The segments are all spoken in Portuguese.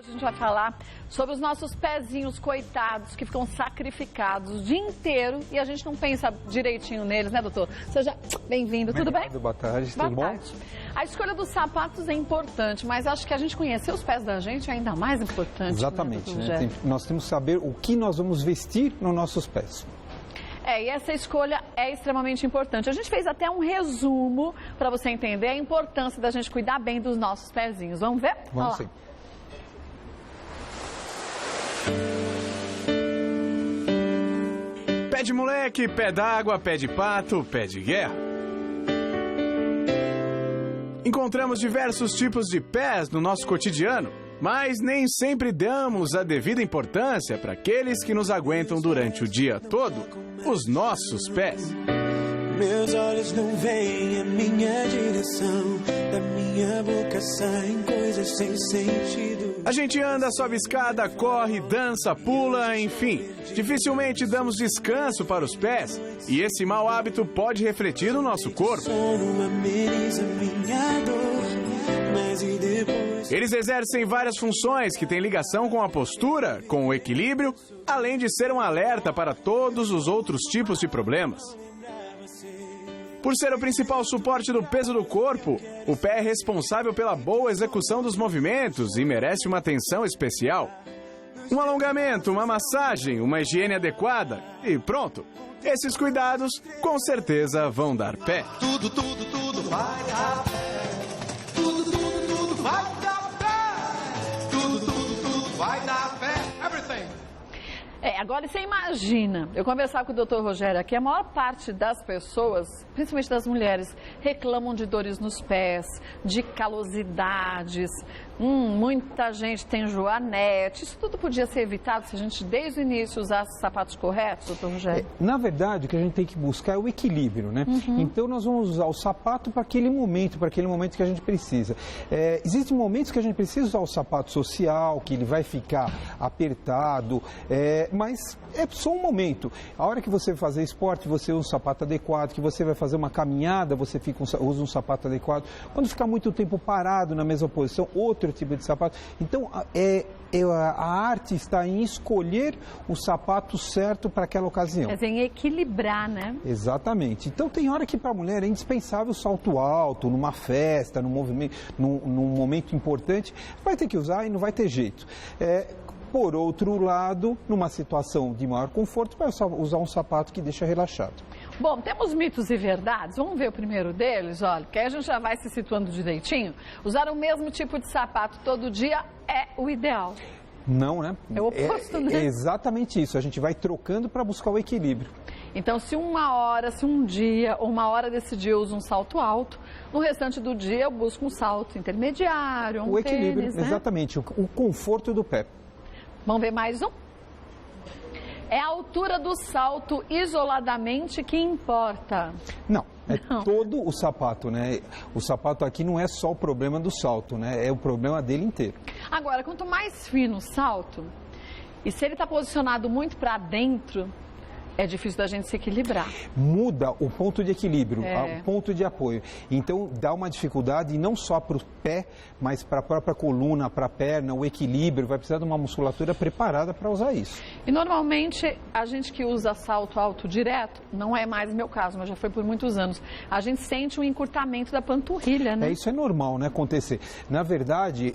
Hoje a gente vai falar sobre os nossos pezinhos coitados que ficam sacrificados o dia inteiro e a gente não pensa direitinho neles, né, doutor? Seja bem-vindo, tudo bem? Boa tarde, tudo bom? A escolha dos sapatos é importante, mas acho que a gente conhecer os pés da gente é ainda mais importante. Exatamente, né? Nós temos que saber o que nós vamos vestir nos nossos pés. E essa escolha é extremamente importante. A gente fez até um resumo para você entender a importância da gente cuidar bem dos nossos pezinhos. Vamos ver? Vamos sim. Pé de moleque, pé d'água, pé de pato, pé de guerra. Encontramos diversos tipos de pés no nosso cotidiano, mas nem sempre damos a devida importância para aqueles que nos aguentam durante o dia todo, os nossos pés. Meus olhos não veem a minha direção, da minha boca saem coisas sem sentido. A gente anda, sobe escada, corre, dança, pula, enfim. Dificilmente damos descanso para os pés e esse mau hábito pode refletir no nosso corpo. Eles exercem várias funções que têm ligação com a postura, com o equilíbrio, além de ser um alerta para todos os outros tipos de problemas. Por ser o principal suporte do peso do corpo, o pé é responsável pela boa execução dos movimentos e merece uma atenção especial. Um alongamento, uma massagem, uma higiene adequada e pronto. Esses cuidados, com certeza, vão dar pé. Tudo vai dar pé. Tudo vai dar pé. Tudo vai dar pé. Everything. Agora você imagina, eu conversava com o Dr. Rogério aqui, a maior parte das pessoas, principalmente das mulheres, reclamam de dores nos pés, de calosidades, muita gente tem joanete, isso tudo podia ser evitado se a gente desde o início usasse sapatos corretos, Dr. Rogério? Na verdade, o que a gente tem que buscar é o equilíbrio, né? Então nós vamos usar o sapato para aquele momento que a gente precisa. Existem momentos que a gente precisa usar o sapato social, que ele vai ficar apertado, mas é só um momento. A hora que você vai fazer esporte, você usa um sapato adequado, que você vai fazer uma caminhada, você usa um sapato adequado. Quando ficar muito tempo parado na mesma posição, outro tipo de sapato. Então, a arte está em escolher o sapato certo para aquela ocasião. É em equilibrar, né? Exatamente. Então, tem hora que para a mulher é indispensável o salto alto, numa festa, num momento importante, vai ter que usar e não vai ter jeito. Por outro lado, numa situação de maior conforto, vai usar um sapato que deixa relaxado. Bom, temos mitos e verdades. Vamos ver o primeiro deles, olha, que aí a gente já vai se situando direitinho. Usar o mesmo tipo de sapato todo dia é o ideal. Não, né? É o oposto, né? É exatamente isso. A gente vai trocando para buscar o equilíbrio. Então, se um dia ou uma hora desse dia eu uso um salto alto, no restante do dia eu busco um salto intermediário, um equilíbrio, tênis, né? Exatamente. O conforto do pé. Vamos ver mais um? É a altura do salto isoladamente que importa. Não, todo o sapato, né? O sapato aqui não é só o problema do salto, né? É o problema dele inteiro. Agora, quanto mais fino o salto, e se ele está posicionado muito para dentro, é difícil da gente se equilibrar. Muda o ponto de equilíbrio, o ponto de apoio. Então, dá uma dificuldade, e não só para o pé, mas para a própria coluna, para a perna, o equilíbrio. Vai precisar de uma musculatura preparada para usar isso. E, normalmente, a gente que usa salto alto direto, não é mais meu caso, mas já foi por muitos anos, a gente sente um encurtamento da panturrilha, né? Isso é normal, né, acontecer. Na verdade,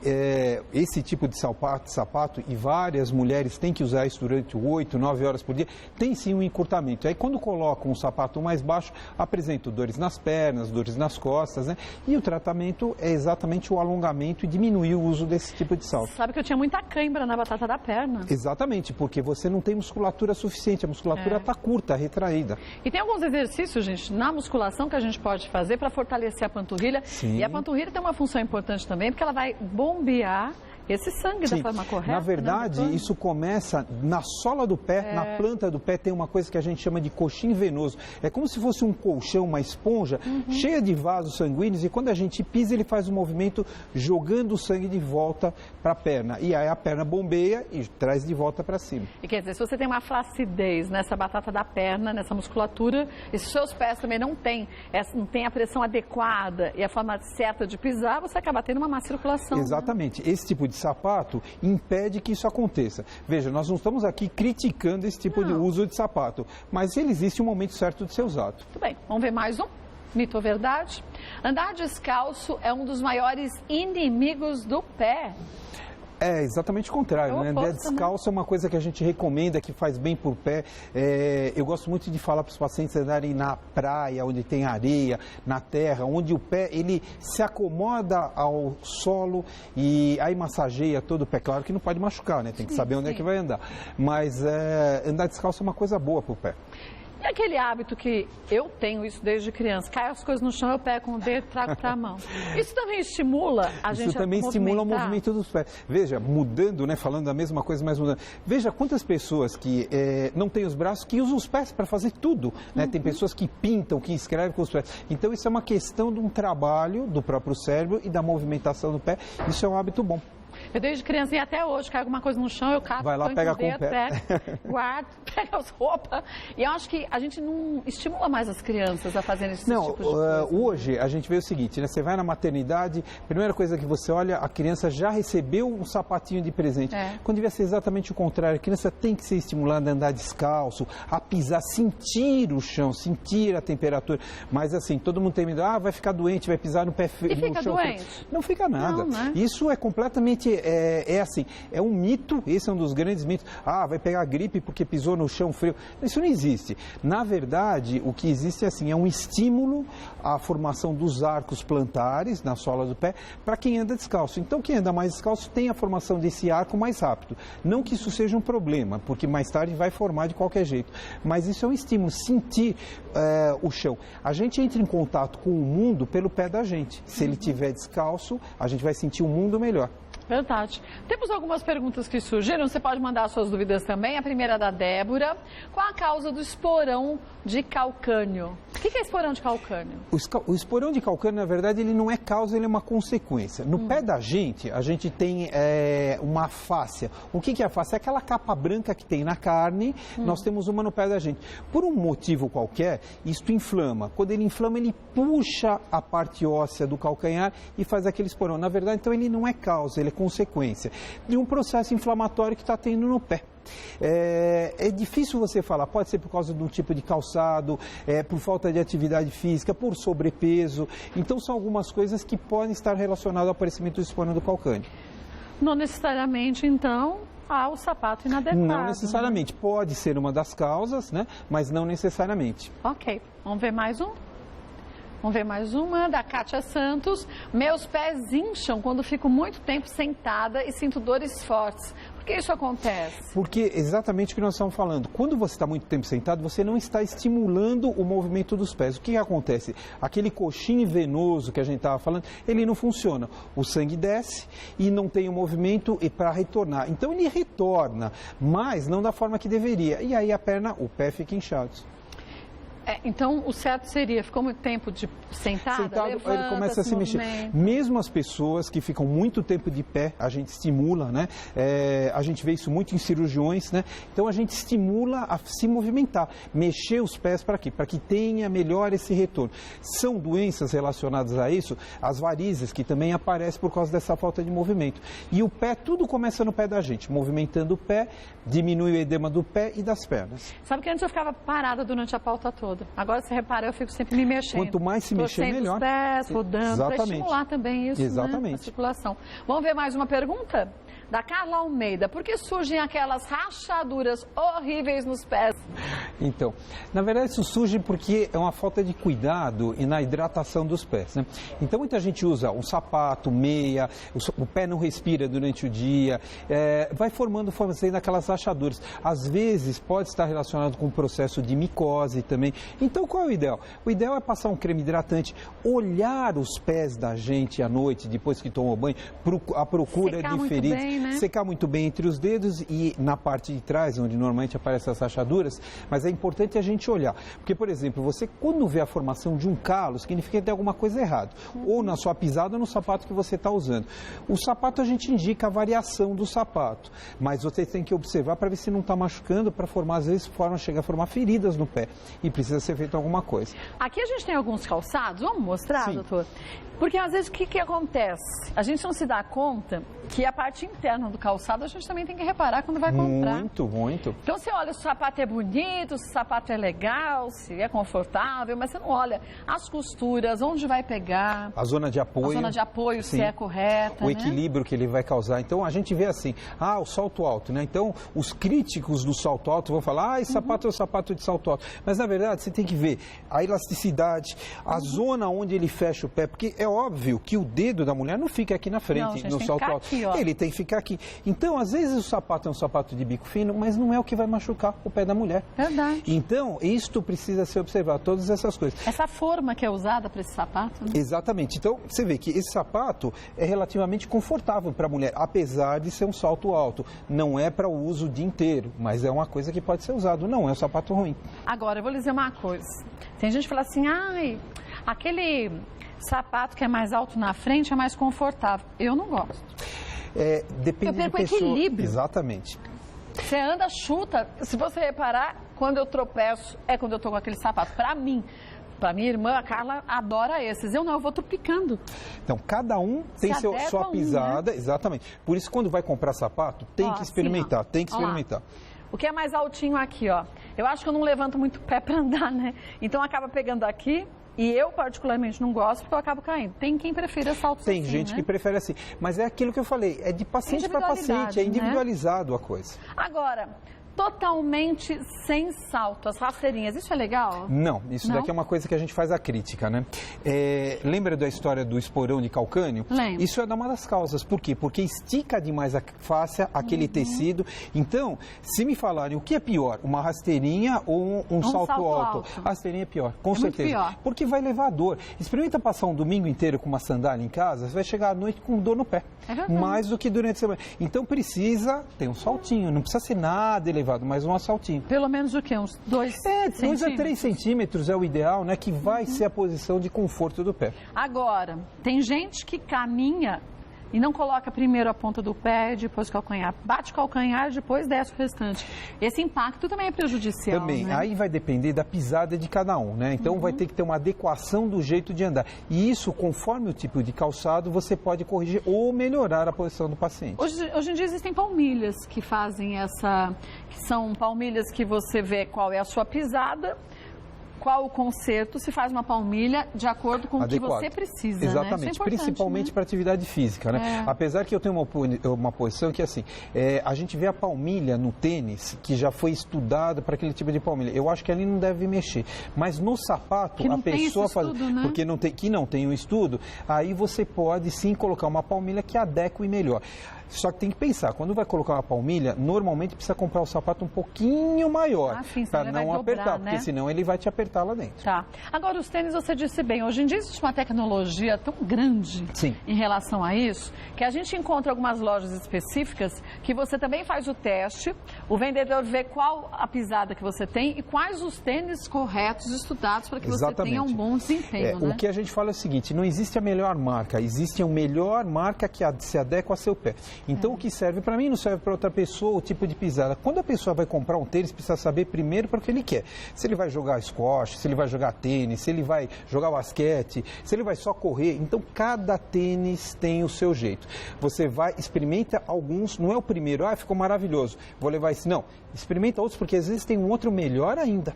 esse tipo de sapato, e várias mulheres têm que usar isso durante 8, 9 horas por dia, tem sim um encurtamento. Aí quando colocam um sapato mais baixo, apresentam dores nas pernas, dores nas costas, né? E o tratamento é exatamente o alongamento e diminuir o uso desse tipo de salto. Sabe que eu tinha muita cãibra na batata da perna. Exatamente, porque você não tem musculatura suficiente, a musculatura está curta, retraída. E tem alguns exercícios, gente, na musculação que a gente pode fazer para fortalecer a panturrilha. Sim. E a panturrilha tem uma função importante também, porque ela vai bombear esse sangue da forma correta. Na verdade, né, isso começa na sola do pé, na planta do pé tem uma coisa que a gente chama de coxim venoso. É como se fosse um colchão, uma esponja, cheia de vasos sanguíneos, e quando a gente pisa, ele faz um movimento jogando o sangue de volta para a perna. E aí a perna bombeia e traz de volta para cima. E quer dizer, se você tem uma flacidez nessa batata da perna, nessa musculatura, e se os seus pés também não têm a pressão adequada e a forma certa de pisar, você acaba tendo uma má circulação. Exatamente. Esse tipo de de sapato impede que isso aconteça. Veja, nós não estamos aqui criticando esse tipo de uso de sapato, mas ele existe um momento certo de ser usado. Muito bem, vamos ver mais um. Mito ou verdade? Andar descalço é um dos maiores inimigos do pé. É exatamente o contrário, né? Andar descalço é uma coisa que a gente recomenda, que faz bem para o pé. Eu gosto muito de falar para os pacientes andarem na praia, onde tem areia, na terra, onde o pé ele se acomoda ao solo e aí massageia todo o pé. Claro que não pode machucar, né? Tem que saber onde é que vai andar. Mas andar descalço é uma coisa boa para o pé. E aquele hábito que eu tenho isso desde criança, cai as coisas no chão, eu pego com o dedo e trago para a mão. Isso também estimula a gente a movimentar? Isso também estimula o movimento dos pés. Veja, mudando, né, falando a mesma coisa, mas mudando. Veja quantas pessoas que não têm os braços, que usam os pés para fazer tudo. Né? Tem pessoas que pintam, que escrevem com os pés. Então isso é uma questão de um trabalho do próprio cérebro e da movimentação do pé. Isso é um hábito bom. Eu desde criança e até hoje, cai alguma coisa no chão, eu cato, vai lá, pega com o pé, guardo, pega as roupas. E eu acho que a gente não estimula mais as crianças a fazerem esse tipo de coisa. Hoje a gente vê o seguinte, né? Você vai na maternidade, primeira coisa que você olha, a criança já recebeu um sapatinho de presente. Quando devia ser exatamente o contrário, a criança tem que ser estimulada a andar descalço, a pisar, sentir o chão, sentir a temperatura. Mas assim, todo mundo tem medo, vai ficar doente, vai pisar no pé no fica chão. Doente? Não fica nada. Não, né? Isso é completamente é um mito, esse é um dos grandes mitos. Vai pegar gripe porque pisou no chão frio. Isso não existe. Na verdade, o que existe é um estímulo à formação dos arcos plantares na sola do pé para quem anda descalço. Então, quem anda mais descalço tem a formação desse arco mais rápido. Não que isso seja um problema, porque mais tarde vai formar de qualquer jeito. Mas isso é um estímulo, sentir o chão. A gente entra em contato com o mundo pelo pé da gente. Se ele estiver descalço, a gente vai sentir o mundo melhor. Verdade. Temos algumas perguntas que surgiram, você pode mandar suas dúvidas também. A primeira é da Débora. Qual a causa do esporão de calcânio? O que é esporão de calcânio? O esporão de calcânio, na verdade, ele não é causa, ele é uma consequência. No pé da gente, a gente tem uma fáscia. O que é a fáscia? É aquela capa branca que tem na carne, nós temos uma no pé da gente. Por um motivo qualquer, isto inflama. Quando ele inflama, ele puxa a parte óssea do calcanhar e faz aquele esporão. Na verdade, então, ele não é causa, ele é consequência de um processo inflamatório que está tendo no pé. É difícil você falar, pode ser por causa de um tipo de calçado, por falta de atividade física, por sobrepeso. Então são algumas coisas que podem estar relacionadas ao aparecimento do esporão do calcânio. Não necessariamente, então, o sapato inadequado. Não necessariamente, pode ser uma das causas, né? Mas não necessariamente. Ok, vamos ver mais um? Vamos ver mais uma, da Kátia Santos. Meus pés incham quando fico muito tempo sentada e sinto dores fortes. Por que isso acontece? Porque exatamente o que nós estamos falando. Quando você está muito tempo sentado, você não está estimulando o movimento dos pés. O que acontece? Aquele coxinho venoso que a gente estava falando, ele não funciona. O sangue desce e não tem o movimento para retornar. Então ele retorna, mas não da forma que deveria. E aí o pé fica inchado. Então, o certo seria, ficou muito tempo sentado, levanta, ele começa a se mexer. Mesmo as pessoas que ficam muito tempo de pé, a gente estimula, né? A gente vê isso muito em cirurgiões, né? Então, a gente estimula a se movimentar, mexer os pés para quê? Para que tenha melhor esse retorno. São doenças relacionadas a isso, as varizes, que também aparecem por causa dessa falta de movimento. E o pé, tudo começa no pé da gente, movimentando o pé, diminui o edema do pé e das pernas. Sabe que antes eu ficava parada durante a pauta toda. Agora, se repara, eu fico sempre me mexendo. Quanto mais se mexer, melhor. Os pés, rodando, para estimular também isso, exatamente. Né? A circulação. Vamos ver mais uma pergunta? Da Carla Almeida. Por que surgem aquelas rachaduras horríveis nos pés? Então, na verdade isso surge porque é uma falta de cuidado e na hidratação dos pés, né? Então muita gente usa um sapato, meia, o pé não respira durante o dia, vai formando aquelas rachaduras. Às vezes pode estar relacionado com o processo de micose também. Então qual é o ideal? O ideal é passar um creme hidratante, olhar os pés da gente à noite, depois que tomou banho, à procura de feridas. bem, né? Secar muito bem entre os dedos e na parte de trás, onde normalmente aparecem as rachaduras, mas é importante a gente olhar. Porque, por exemplo, você quando vê a formação de um calo, significa que tem alguma coisa errada. Ou na sua pisada ou no sapato que você está usando. O sapato a gente indica a variação do sapato, mas você tem que observar para ver se não está machucando, para formar, às vezes, chega a formar feridas no pé e precisa ser feito alguma coisa. Aqui a gente tem alguns calçados, vamos mostrar, Sim. doutor? Porque às vezes o que acontece? A gente não se dá conta que a parte interna do calçado a gente também tem que reparar quando vai comprar. Muito, muito. Então você olha se o sapato é bonito, se o sapato é legal, se é confortável, mas você não olha as costuras, onde vai pegar. A zona de apoio. A zona de apoio, sim, se é correta, o né? equilíbrio que ele vai causar. Então a gente vê assim, o salto alto, né? Então os críticos do salto alto vão falar, esse sapato é o sapato de salto alto. Mas na verdade você tem que ver a elasticidade, a zona onde ele fecha o pé, porque é óbvio que o dedo da mulher não fica aqui na frente, Não, gente, no tem salto que ficar alto. aqui, ó. Ele tem que ficar aqui. Então, às vezes o sapato é um sapato de bico fino, mas não é o que vai machucar o pé da mulher. Verdade. Então, isto precisa ser observado, todas essas coisas. Essa forma que é usada para esse sapato, né? Exatamente. Então, você vê que esse sapato é relativamente confortável para a mulher, apesar de ser um salto alto. Não é para o uso o dia inteiro, mas é uma coisa que pode ser usado. Não é um sapato ruim. Agora, eu vou lhe dizer uma coisa. Tem gente que fala assim, aquele sapato que é mais alto na frente é mais confortável. Eu não gosto. Depende Eu perco de pessoa. o equilíbrio. Exatamente. Você anda, chuta. Se você reparar, quando eu tropeço, é quando eu tô com aquele sapato. Para mim, para minha irmã, a Carla, adora esses. Eu não, eu vou tropicando. Então, cada um tem sua pisada. Né? Exatamente. Por isso, quando vai comprar sapato, tem que experimentar. Assim, tem que experimentar. O que é mais altinho aqui, ó. Eu acho que eu não levanto muito o pé para andar, né? Então, acaba pegando aqui. E eu, particularmente, não gosto porque eu acabo caindo. Tem quem prefira saltos Tem assim, gente né? que prefere assim. Mas é aquilo que eu falei, é de paciente para paciente, é individualizado, né? A coisa. Agora, totalmente sem salto, as rasteirinhas, isso é legal? Não, isso daqui é uma coisa que a gente faz a crítica, né? Lembra da história do esporão de calcânio? Lembro. Isso é uma das causas. Por quê? Porque estica demais a face, aquele tecido. Então, se me falarem o que é pior, uma rasteirinha ou um salto alto? Rasteirinha é pior, com certeza. Pior. Porque vai levar dor. Experimenta passar um domingo inteiro com uma sandália em casa, você vai chegar à noite com dor no pé. É verdade. Mais do que durante a semana. Então precisa ter um saltinho, não precisa ser nada elevado, mas um saltinho. Pelo menos o quê? Uns 2 centímetros? 2 a 3 centímetros é o ideal, né? Que vai ser a posição de conforto do pé. Agora, tem gente que caminha e não coloca primeiro a ponta do pé, depois o calcanhar. Bate o calcanhar, depois desce o restante. Esse impacto também é prejudicial, Também. né? Aí vai depender da pisada de cada um, né? Então vai ter que ter uma adequação do jeito de andar. E isso, conforme o tipo de calçado, você pode corrigir ou melhorar a posição do paciente. Hoje em dia existem palmilhas que fazem que são palmilhas que você vê qual é a sua pisada, qual o conserto, se faz uma palmilha de acordo com o que você precisa. Exatamente, né? Principalmente para atividade física, né? Apesar que eu tenho uma posição que assim, a gente vê a palmilha no tênis, que já foi estudada para aquele tipo de palmilha. Eu acho que ali não deve mexer. Mas no sapato, a pessoa faz. Né? Porque não tem o estudo, aí você pode sim colocar uma palmilha que adeque melhor. Só que tem que pensar, quando vai colocar uma palmilha, normalmente precisa comprar o sapato um pouquinho maior, para não apertar, porque senão ele vai te apertar lá dentro. Tá. Agora, os tênis, você disse bem, hoje em dia existe uma tecnologia tão grande em relação a isso, que a gente encontra algumas lojas específicas que você também faz o teste, o vendedor vê qual a pisada que você tem e quais os tênis corretos, estudados, para que você tenha um bom desempenho, né? O que a gente fala é o seguinte, não existe a melhor marca, existe a melhor marca que se adequa ao seu pé. Então, o que serve para mim não serve para outra pessoa, o tipo de pisada. Quando a pessoa vai comprar um tênis, precisa saber primeiro para o que ele quer. Se ele vai jogar squash, se ele vai jogar tênis, se ele vai jogar basquete, se ele vai só correr. Então, cada tênis tem o seu jeito. Você vai, experimenta alguns, não é o primeiro, ficou maravilhoso, vou levar esse. Não, experimenta outros, porque às vezes tem um outro melhor ainda.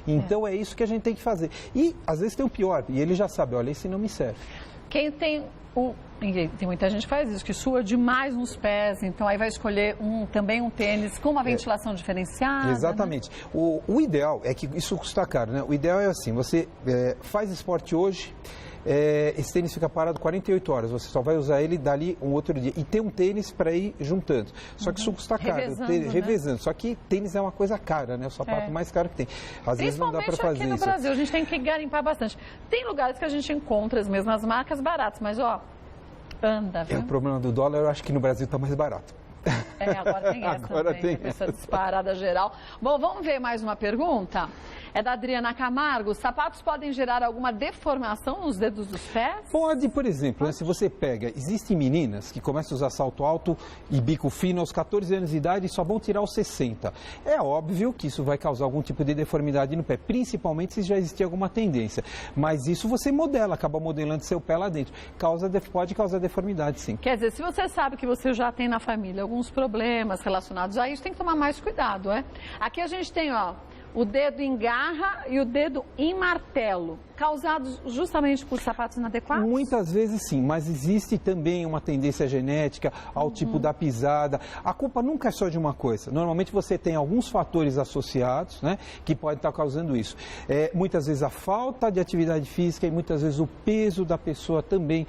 Então, é isso que a gente tem que fazer. E, às vezes, tem o pior, e ele já sabe, olha, esse não me serve. Quem tem tem muita gente que faz isso, que sua demais nos pés, então aí vai escolher também um tênis com uma ventilação diferenciada. Exatamente. Né? O ideal é que isso custa caro, né? O ideal é assim, você faz esporte hoje, esse tênis fica parado 48 horas, você só vai usar ele dali um outro dia. E tem um tênis para ir juntando. Só que isso custa caro, revezando. Só que tênis é uma coisa cara, né? O sapato mais caro que tem. Às vezes não dá para fazer isso. Aqui no Brasil, a gente tem que garimpar bastante. Tem lugares que a gente encontra as mesmas marcas baratas, mas anda, viu? O problema do dólar, eu acho que no Brasil está mais barato. Agora tem essa Agora também, tem essa disparada geral. Bom, vamos ver mais uma pergunta? É da Adriana Camargo. Os sapatos podem gerar alguma deformação nos dedos dos pés? Pode, por exemplo, né, se você pega, existem meninas que começam a usar salto alto e bico fino aos 14 anos de idade e só vão tirar aos 60. É óbvio que isso vai causar algum tipo de deformidade no pé, principalmente se já existir alguma tendência. Mas isso você modela, acaba modelando seu pé lá dentro. Pode causar deformidade, sim. Quer dizer, se você sabe que você já tem na família alguns problemas relacionados a isso, tem que tomar mais cuidado, é? Aqui a gente tem, ó, o dedo em garra e o dedo em martelo, causados justamente por sapatos inadequados? Muitas vezes sim, mas existe também uma tendência genética ao tipo da pisada. A culpa nunca é só de uma coisa. Normalmente você tem alguns fatores associados, né, que podem estar causando isso. Muitas vezes a falta de atividade física e muitas vezes o peso da pessoa também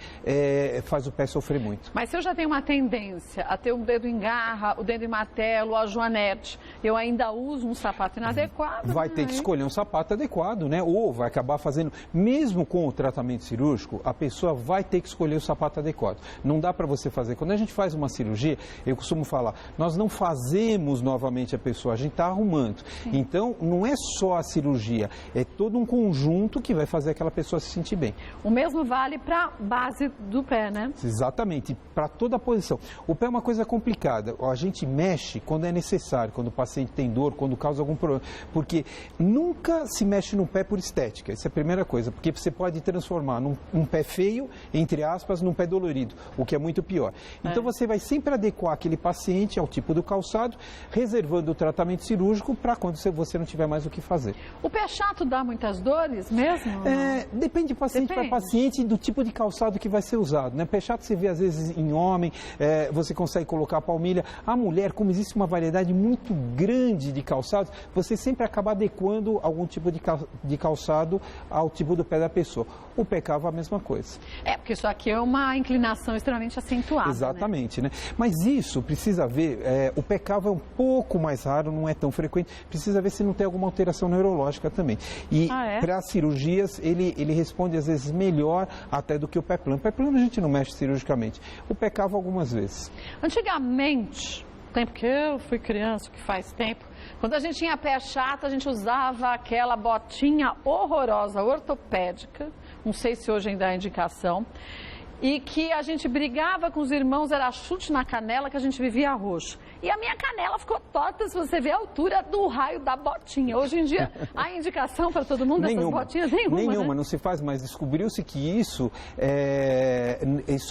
faz o pé sofrer muito. Mas se eu já tenho uma tendência a ter o dedo em garra, o dedo em martelo, a joanete, eu ainda uso um sapato inadequado? Vai ter que escolher um sapato adequado, né? Ou vai acabar fazendo, mesmo com o tratamento cirúrgico, a pessoa vai ter que escolher o sapato adequado. Não dá para você fazer. Quando a gente faz uma cirurgia, eu costumo falar, nós não fazemos novamente a pessoa, a gente está arrumando. Sim. Então, não é só a cirurgia, é todo um conjunto que vai fazer aquela pessoa se sentir bem. O mesmo vale para a base do pé, né? Exatamente, para toda a posição. O pé é uma coisa complicada. A gente mexe quando é necessário, quando o paciente tem dor, quando causa algum problema. Porque nunca se mexe no pé por estética, essa é a primeira coisa, porque você pode transformar um pé feio, entre aspas, num pé dolorido, o que é muito pior. Então você vai sempre adequar aquele paciente ao tipo do calçado, reservando o tratamento cirúrgico para quando você não tiver mais o que fazer. O pé chato dá muitas dores mesmo? Depende de paciente para paciente e do tipo de calçado que vai ser usado, né? Pé chato você vê às vezes em homem, você consegue colocar a palmilha. A mulher, como existe uma variedade muito grande de calçados, você sempre acaba adequando algum tipo de calçado ao tipo do pé da pessoa. O pé cavo é a mesma coisa. Porque isso aqui é uma inclinação extremamente acentuada. Exatamente, né? Mas isso precisa ver, o pé cavo é um pouco mais raro, não é tão frequente, precisa ver se não tem alguma alteração neurológica também. E para cirurgias, ele responde às vezes melhor até do que o pé plano. O pé plano a gente não mexe cirurgicamente, o pé cavo algumas vezes. Antigamente, tempo que eu fui criança, que faz tempo, quando a gente tinha pé chato, a gente usava aquela botinha horrorosa, ortopédica, não sei se hoje ainda é indicação, e que a gente brigava com os irmãos, era chute na canela que a gente vivia roxo. E a minha canela ficou torta, se você ver a altura do raio da botinha. Hoje em dia, há indicação para todo mundo dessas botinhas? Nenhuma, né? Não se faz, mas descobriu-se que isso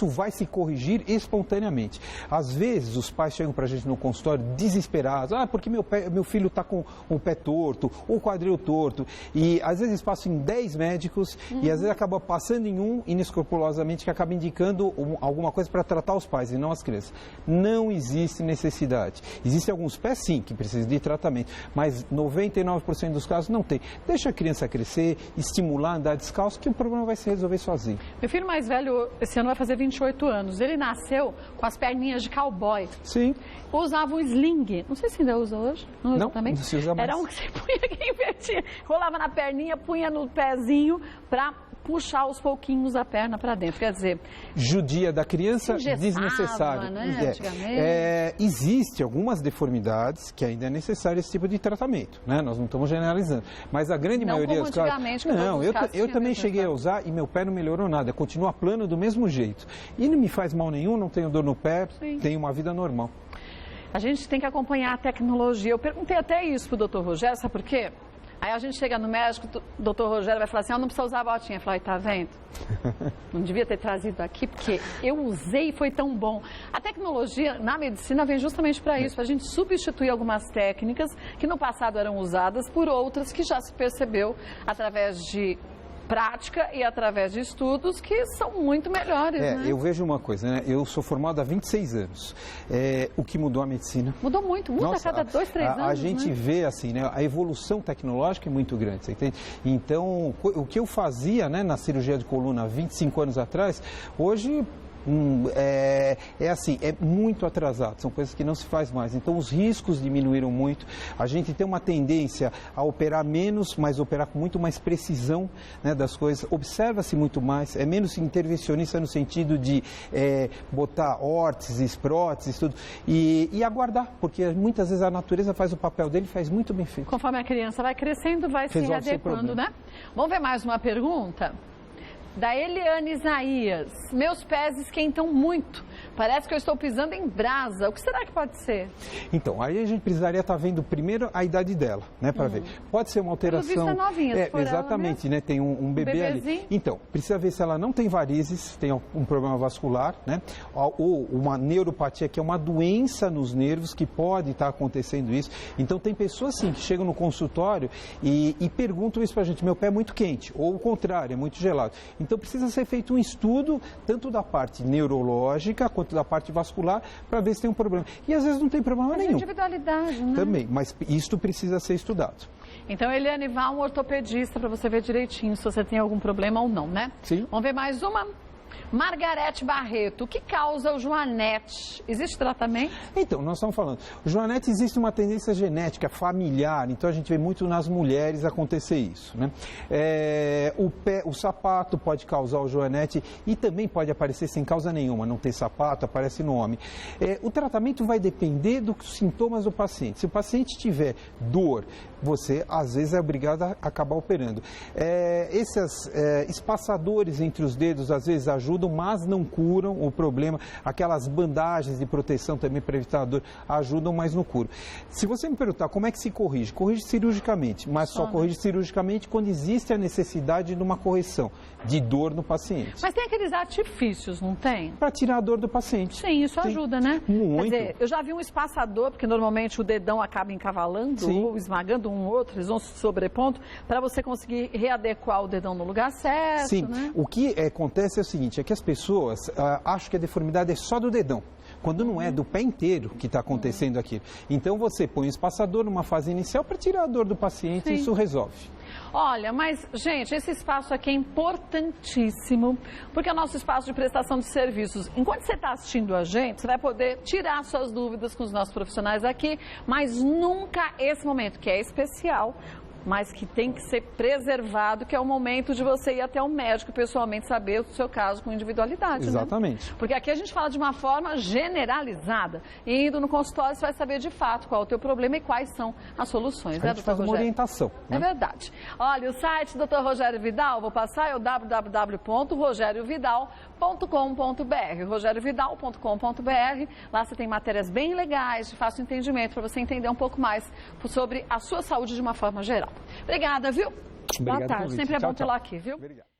vai se corrigir espontaneamente. Às vezes, os pais chegam para a gente no consultório desesperados, porque meu filho está com o pé torto, o quadril torto, e às vezes passam em 10 médicos, e às vezes acaba passando em um, inescrupulosamente, que acaba indicando alguma coisa para tratar os pais e não as crianças. Não existe necessidade. Existem alguns pés, sim, que precisam de tratamento, mas 99% dos casos não tem. Deixa a criança crescer, estimular, andar descalço, que o problema vai se resolver sozinho. Meu filho mais velho, esse ano vai fazer 28 anos. Ele nasceu com as perninhas de cowboy. Sim. Usava um sling. Não sei se ainda usa hoje. Não usa também? Não se usa mais. Era um que você punha aqui, invertia. Rolava na perninha, punha no pezinho para puxar aos pouquinhos a perna para dentro, quer dizer... Judia da criança, desnecessário. Né? Antigamente. Existem algumas deformidades que ainda é necessário esse tipo de tratamento, né? Nós não estamos generalizando, mas a grande maioria dos casos... Não, eu também cheguei a usar e meu pé não melhorou nada, continua plano do mesmo jeito. E não me faz mal nenhum, não tenho dor no pé, tenho uma vida normal. A gente tem que acompanhar a tecnologia. Eu perguntei até isso pro Dr. Rogério, sabe por quê? Aí a gente chega no médico, o doutor Rogério vai falar assim, não precisa usar a botinha. Eu falo, tá vendo? Não devia ter trazido aqui, porque eu usei e foi tão bom. A tecnologia na medicina vem justamente para isso, para a gente substituir algumas técnicas que no passado eram usadas por outras que já se percebeu através de prática e através de estudos que são muito melhores, né? Eu vejo uma coisa, né? Eu sou formado há 26 anos. O que mudou a medicina? Mudou muito, muda a cada 2, 3 anos, a gente vê assim, né? A evolução tecnológica é muito grande, você entende? Então, o que eu fazia, né, na cirurgia de coluna há 25 anos atrás, hoje assim, é muito atrasado, são coisas que não se faz mais. Então os riscos diminuíram muito, a gente tem uma tendência a operar menos, mas operar com muito mais precisão, né, das coisas, observa-se muito mais, é menos intervencionista no sentido de botar órteses, próteses, tudo, e aguardar, porque muitas vezes a natureza faz o papel dele, faz muito bem feito. Conforme a criança vai crescendo, vai se readequando, né? Vamos ver mais uma pergunta? Da Eliane Isaías. Meus pés esquentam muito. Parece que eu estou pisando em brasa. O que será que pode ser? Então, aí a gente precisaria estar vendo primeiro a idade dela, né, para ver. Pode ser uma alteração. Pelo visto é novinha, se for exatamente, ela, né? Tem um bebê ali. Então, precisa ver se ela não tem varizes, tem um problema vascular, né? Ou uma neuropatia, que é uma doença nos nervos que pode estar acontecendo isso. Então, tem pessoas assim que chegam no consultório e perguntam isso para a gente: meu pé é muito quente, ou o contrário, é muito gelado. Então, precisa ser feito um estudo, tanto da parte neurológica quanto da parte vascular, para ver se tem um problema. E às vezes não tem problema nenhum. Individualidade, né? Também, mas isto precisa ser estudado. Então, Eliane, vá a um ortopedista para você ver direitinho se você tem algum problema ou não, né? Sim. Vamos ver mais uma? Margarete Barreto, o que causa o Joanete? Existe tratamento? Então, nós estamos falando, o Joanete existe uma tendência genética familiar, então a gente vê muito nas mulheres acontecer isso, né? O sapato pode causar o Joanete e também pode aparecer sem causa nenhuma, não tem sapato, aparece no homem. O tratamento vai depender dos sintomas do paciente. Se o paciente tiver dor, você às vezes é obrigado a acabar operando. Esses espaçadores entre os dedos às vezes ajudam, mas não curam o problema. Aquelas bandagens de proteção também para evitar a dor ajudam, mas não curam. Se você me perguntar como é que se corrige, corrige cirurgicamente, mas só corrige cirurgicamente quando existe a necessidade de uma correção de dor no paciente. Mas tem aqueles artifícios, não tem? Para tirar a dor do paciente. Sim, isso ajuda, né? Muito. Quer dizer, eu já vi um espaçador, porque normalmente o dedão acaba encavalando ou esmagando um outro, eles vão se sobrepondo, para você conseguir readequar o dedão no lugar certo, Sim, né? O que acontece é o seguinte, é que as pessoas acham que a deformidade é só do dedão, quando não é do pé inteiro que está acontecendo aquilo. Então você põe o espaçador numa fase inicial para tirar a dor do paciente e isso resolve. Olha, mas, gente, esse espaço aqui é importantíssimo, porque é o nosso espaço de prestação de serviços. Enquanto você está assistindo a gente, você vai poder tirar suas dúvidas com os nossos profissionais aqui, mas nunca esse momento, que é especial, mas que tem que ser preservado, que é o momento de você ir até o médico pessoalmente saber o seu caso com individualidade. Exatamente. Né? Porque aqui a gente fala de uma forma generalizada. E indo no consultório você vai saber de fato qual é o teu problema e quais são as soluções. A gente faz uma orientação. Né? É verdade. Olha, o site do Dr. Rogério Vidal, vou passar, é o www.rogeriovidal.com.br rogeriovidal.com.br. Lá você tem matérias bem legais, de fácil entendimento, para você entender um pouco mais sobre a sua saúde de uma forma geral. Obrigada, viu? Obrigado, boa tarde. Sempre é bom tê-la aqui, viu? Obrigado.